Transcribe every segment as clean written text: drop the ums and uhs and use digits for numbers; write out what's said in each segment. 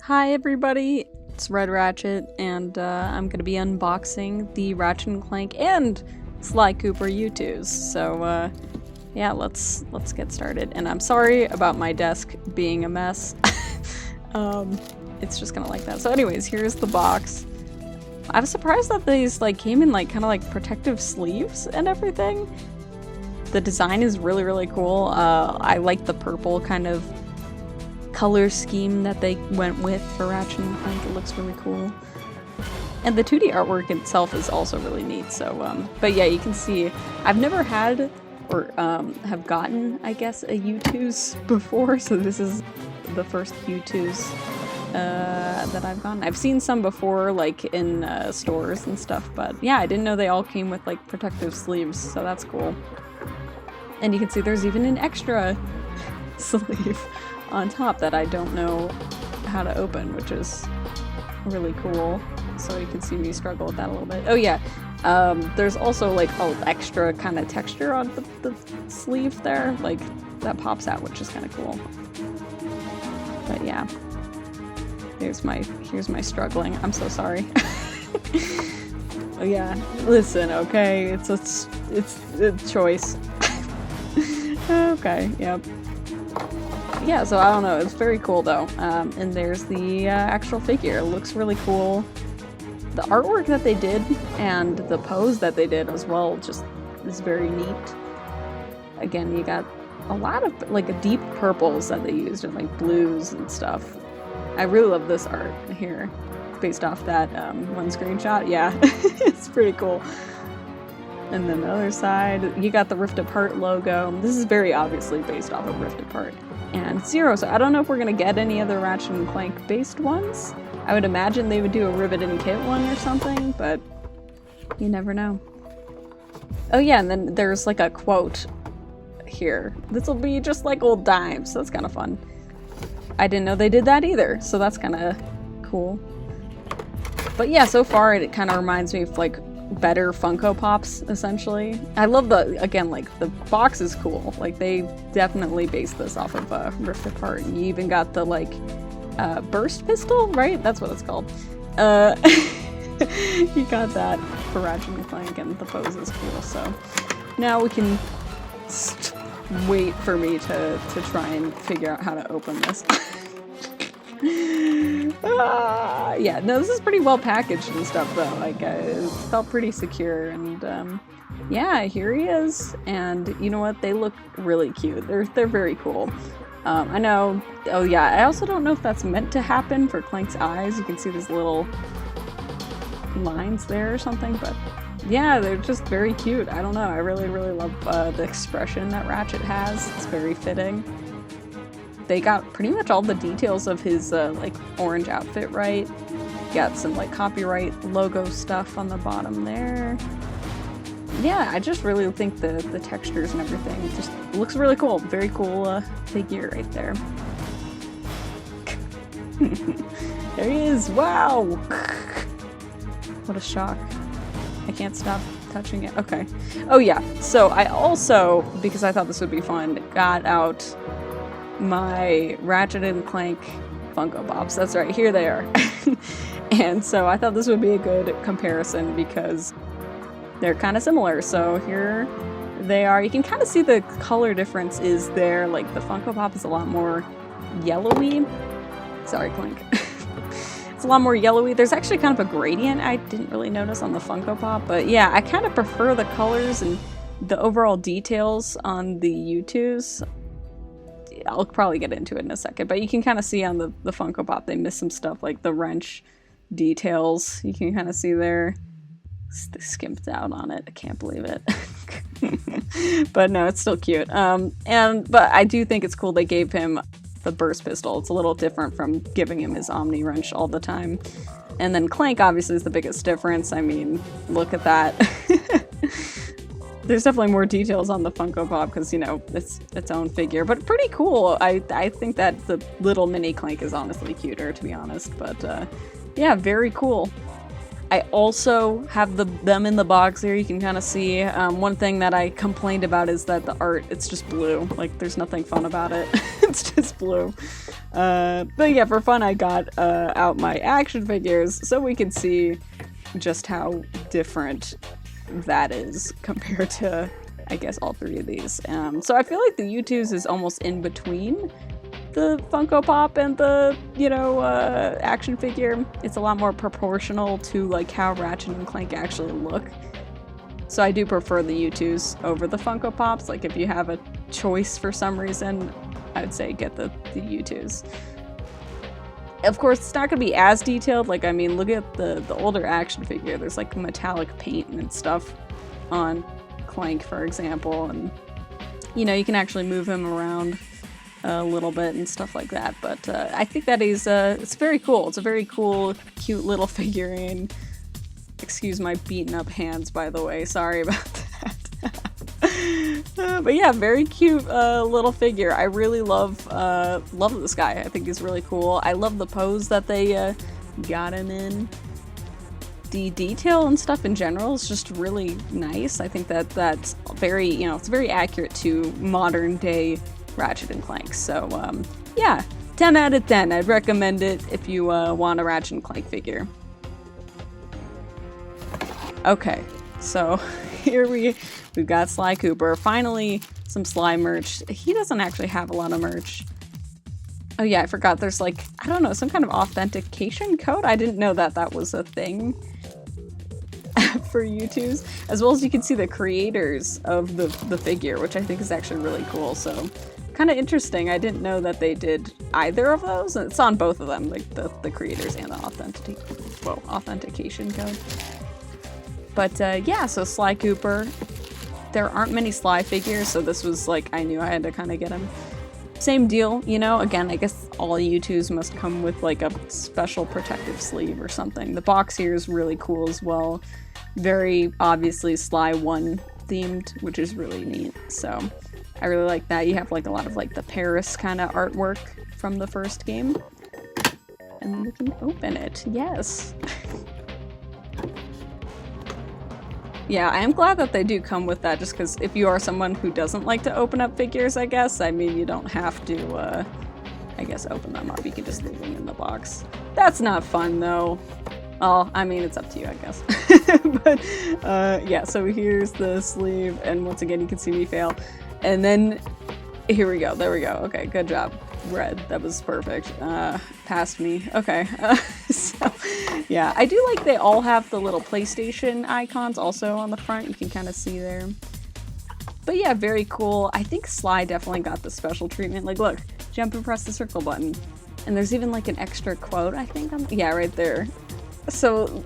Hi everybody, it's Red Ratchet, and I'm gonna be unboxing the Ratchet and Clank and Sly Cooper YouTooz. So yeah, let's get started. And I'm sorry about my desk being a mess. It's just kind of like that. So anyways, here's the box. I was surprised that these came in kind of protective sleeves and everything. The design is really cool. I like the purple kind of color scheme that they went with for Ratchet and Clank. It looks really cool. And the 2D artwork itself is also really neat. So, but yeah, you can see I've never had or have gotten, I guess, a YouTooz before. So this is the first YouTooz that I've gotten. I've seen some before, in stores and stuff, but yeah, I didn't know they all came with protective sleeves, so that's cool. And you can see there's even an extra sleeve on top that I don't know how to open, which is really cool. So you can see me struggle with that a little bit. Oh yeah, there's also extra kind of texture on the sleeve there, that pops out, which is kind of cool. But yeah, here's my struggling. I'm so sorry. Oh yeah, listen, okay, it's a choice. Okay, yep. Yeah, so I don't know, it's very cool though. And there's the actual figure. It looks really cool. The artwork that they did and the pose that they did as well just is very neat. Again, you got a lot of deep purples that they used and blues and stuff. I really love this art here, based off that one screenshot. Yeah, it's pretty cool. And then the other side, you got the Rift Apart logo. This is very obviously based off of Rift Apart. And Zero, so I don't know if we're gonna get any other Ratchet and Clank based ones. I would imagine they would do a Rivet and Kit one or something, but you never know. Oh yeah, and then there's a quote here. This'll be just like old times, so that's kind of fun. I didn't know they did that either, so that's kind of cool. But yeah, so far it kind of reminds me of better Funko Pops, essentially. I love the box is cool. They definitely based this off of Rift Apart. And you even got the burst pistol, right? That's what it's called. You got that for Ratchet and Clank, and the pose is cool. So now we can wait for me to try and figure out how to open this. Yeah, no, this is pretty well packaged and stuff though. It felt pretty secure, and yeah, here he is. And you know what? They look really cute. They're very cool. I know. Oh yeah, I also don't know if that's meant to happen for Clank's eyes. You can see these little lines there or something, but yeah, they're just very cute. I don't know. I really love the expression that Ratchet has. It's very fitting. They got pretty much all the details of his orange outfit right. Got some copyright logo stuff on the bottom there. Yeah, I just really think the textures and everything just looks really cool. Very cool figure right there. There he is! Wow! What a shock. I can't stop touching it. Okay. Oh yeah, so I also, because I thought this would be fun, got out my Ratchet and Clank Funko Pops. That's right, here they are. And so I thought this would be a good comparison because they're kind of similar. So here they are. You can kind of see the color difference is there. The Funko Pop is a lot more yellowy. Sorry, Clank. It's a lot more yellowy. There's actually kind of a gradient I didn't really notice on the Funko Pop, but yeah, I kind of prefer the colors and the overall details on the YouTooz. I'll probably get into it in a second, but you can kind of see on the Funko Pop they missed some stuff, like the wrench details. You can kind of see there. They skimped out on it. I can't believe it. But no, it's still cute. But I do think it's cool they gave him the burst pistol. It's a little different from giving him his Omni wrench all the time. And then Clank obviously is the biggest difference. I mean, look at that. There's definitely more details on the Funko Pop because, you know, it's its own figure, but pretty cool. I think that the little mini Clank is honestly cuter, to be honest, but yeah, very cool. I also have them in the box here. You can kind of see. One thing that I complained about is that the art, it's just blue. Like, there's nothing fun about it. It's just blue. But yeah, for fun, I got out my action figures so we can see just how different that is compared to, I guess, all three of these. So I feel like the YouTooz is almost in between the Funko Pop and the, you know, action figure. It's a lot more proportional to like how Ratchet and Clank actually look. So I do prefer the YouTooz over the Funko Pops. Like, if you have a choice for some reason, I would say get the YouTooz. Of course, it's not going to be as detailed. Like, I mean, look at the older action figure. There's like metallic paint and stuff on Clank, for example, and you know, you can actually move him around a little bit and stuff like that. But I think that is it's very cool. It's a very cool, cute little figurine. Excuse my beaten up hands, by the way. Sorry about that. But yeah, very cute little figure. I really love this guy. I think he's really cool. I love the pose that they got him in. The detail and stuff in general is just really nice. I think that that's very, you know, it's very accurate to modern day Ratchet and Clank. So yeah, 10 out of 10. I'd recommend it if you want a Ratchet and Clank figure. Okay, so here we've got Sly Cooper. Finally, some Sly merch. He doesn't actually have a lot of merch. Oh yeah, I forgot there's like, I don't know, some kind of authentication code? I didn't know that that was a thing for YouTooz. As well as you can see the creators of the figure, which I think is actually really cool. So kind of interesting. I didn't know that they did either of those. It's on both of them, like the creators and the authentication code. But yeah, so Sly Cooper. There aren't many Sly figures, so this was like, I knew I had to kind of get him. Same deal, you know, again, I guess all YouTooz must come with like a special protective sleeve or something. The box here is really cool as well. Very obviously Sly 1 themed, which is really neat. So I really like that. You have like a lot of like the Paris kind of artwork from the first game. And then we can open it. Yes. Yeah, I am glad that they do come with that, just because if you are someone who doesn't like to open up figures, I guess, I mean, you don't have to, I guess, open them up. You can just leave them in the box. That's not fun, though. Well, I mean, it's up to you, I guess. But, yeah, so here's the sleeve, and once again, you can see me fail. And then, here we go. There we go. Okay, good job. Red. That was perfect. Past me. Okay. So, yeah, I do like they all have the little PlayStation icons also on the front. You can kind of see there. But yeah, very cool. I think Sly definitely got the special treatment. Like, look, jump and press the circle button. And there's even like an extra quote, I think. Yeah, right there. So,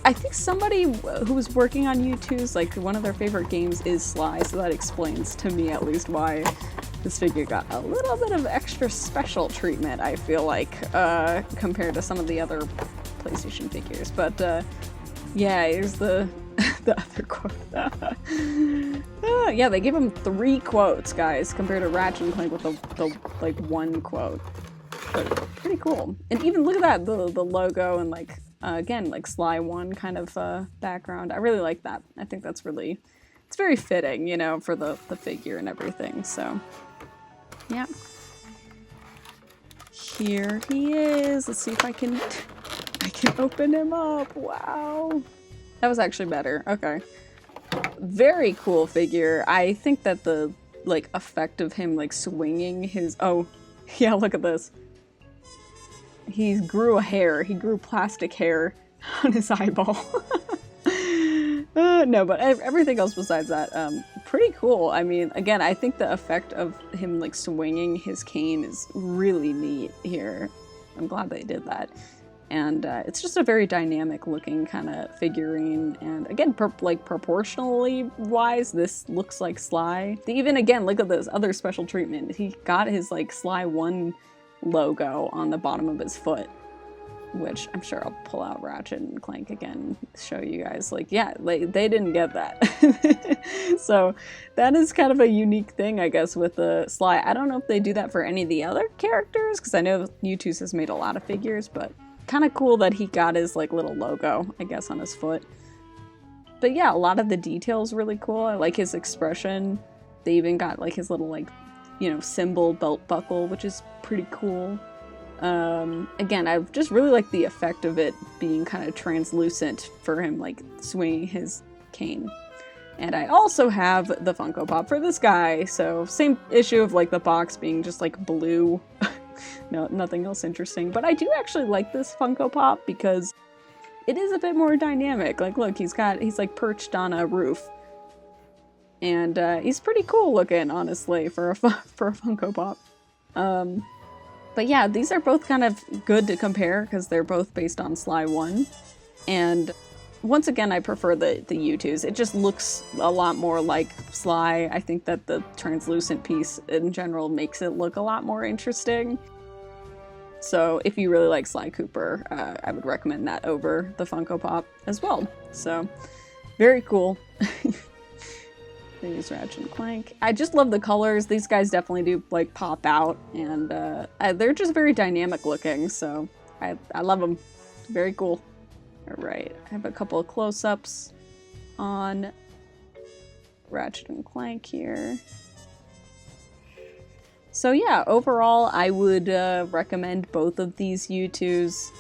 I think somebody who was working on YouTooz, like, one of their favorite games is Sly, so that explains to me at least why this figure got a little bit of extra special treatment, I feel like, compared to some of the other PlayStation figures. But, yeah, here's the other quote. Yeah, they give him 3 quotes, guys, compared to Ratchet and Clank with the like, 1 quote. But pretty cool. And even, look at that, the logo and, like, again, like Sly 1 kind of background. I really like that. I think that's really, it's very fitting, you know, for the figure and everything, so yeah. Here he is. Let's see if I can open him up. Wow. That was actually better. Okay. Very cool figure. I think that the, like, effect of him, like, swinging his, oh, yeah, look at this. He grew a hair. He grew plastic hair on his eyeball. No, but everything else besides that, pretty cool. I mean, again, I think the effect of him, like, swinging his cane is really neat here. I'm glad they did that. And it's just a very dynamic looking kind of figurine. And again, like, proportionally wise, this looks like Sly. Even, again, look at this other special treatment. He got his, like, Sly 1 logo on the bottom of his foot, which I'm sure I'll pull out Ratchet and Clank again, show you guys, like, yeah, they didn't get that. So that is kind of a unique thing, I guess, with the Sly. I don't know if they do that for any of the other characters, because I know YouTooz has made a lot of figures, but kind of cool that he got his like little logo, I guess, on his foot. But yeah, a lot of the details really cool. I like his expression. They even got like his little like, you know, symbol belt buckle, which is pretty cool. Again, I just really like the effect of it being kind of translucent for him like swinging his cane. And I also have the Funko Pop for this guy, so same issue of like the box being just like blue. No, nothing else interesting. But I do actually like this Funko Pop because it is a bit more dynamic. Like, look, he's like perched on a roof. And he's pretty cool looking, honestly, for a Funko Pop. But yeah, these are both kind of good to compare because they're both based on Sly 1. And once again, I prefer the YouTooz. It just looks a lot more like Sly. I think that the translucent piece in general makes it look a lot more interesting. So if you really like Sly Cooper, I would recommend that over the Funko Pop as well. So very cool. There's Ratchet and Clank. I just love the colors. These guys definitely do like pop out, and they're just very dynamic looking, so I love them. Very cool. Alright, I have a couple of close-ups on Ratchet and Clank here. So yeah, overall I would recommend both of these YouTooz,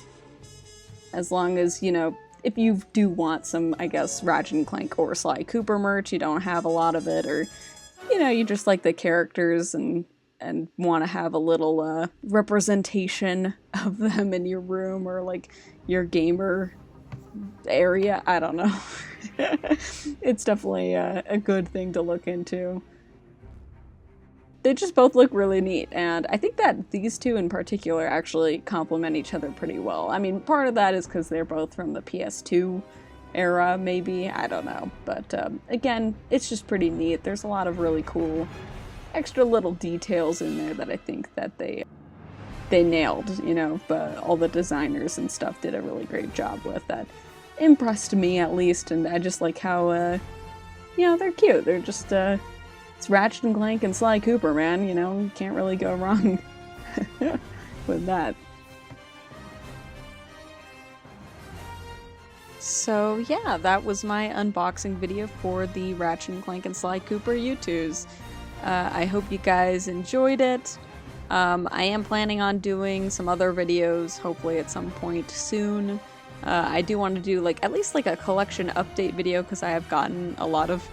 as long as, you know, if you do want some, I guess, Ratchet and Clank or Sly Cooper merch, you don't have a lot of it, or, you know, you just like the characters and want to have a little representation of them in your room or like your gamer area. I don't know. It's definitely a good thing to look into. They just both look really neat, and I think that these two in particular actually complement each other pretty well. I mean, part of that is because they're both from the PS2 era, maybe, I don't know. But again, it's just pretty neat. There's a lot of really cool extra little details in there that I think that they nailed, you know, but all the designers and stuff did a really great job with that. Impressed me, at least, and I just like how, you know, they're cute. They're just, it's Ratchet and Clank and Sly Cooper, man, you know, you can't really go wrong with that. So yeah, that was my unboxing video for the Ratchet and Clank and Sly Cooper YouTooz. I hope you guys enjoyed it. I am planning on doing some other videos, hopefully at some point soon. I do want to do like at least like a collection update video because I have gotten a lot of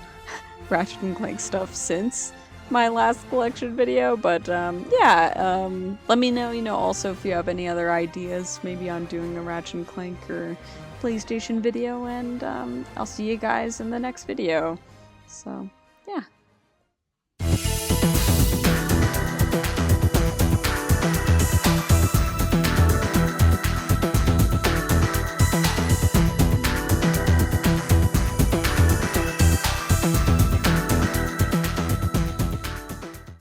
Ratchet and Clank stuff since my last collection video, but yeah, let me know, you know, also if you have any other ideas maybe on doing a Ratchet and Clank or PlayStation video, and I'll see you guys in the next video. So yeah.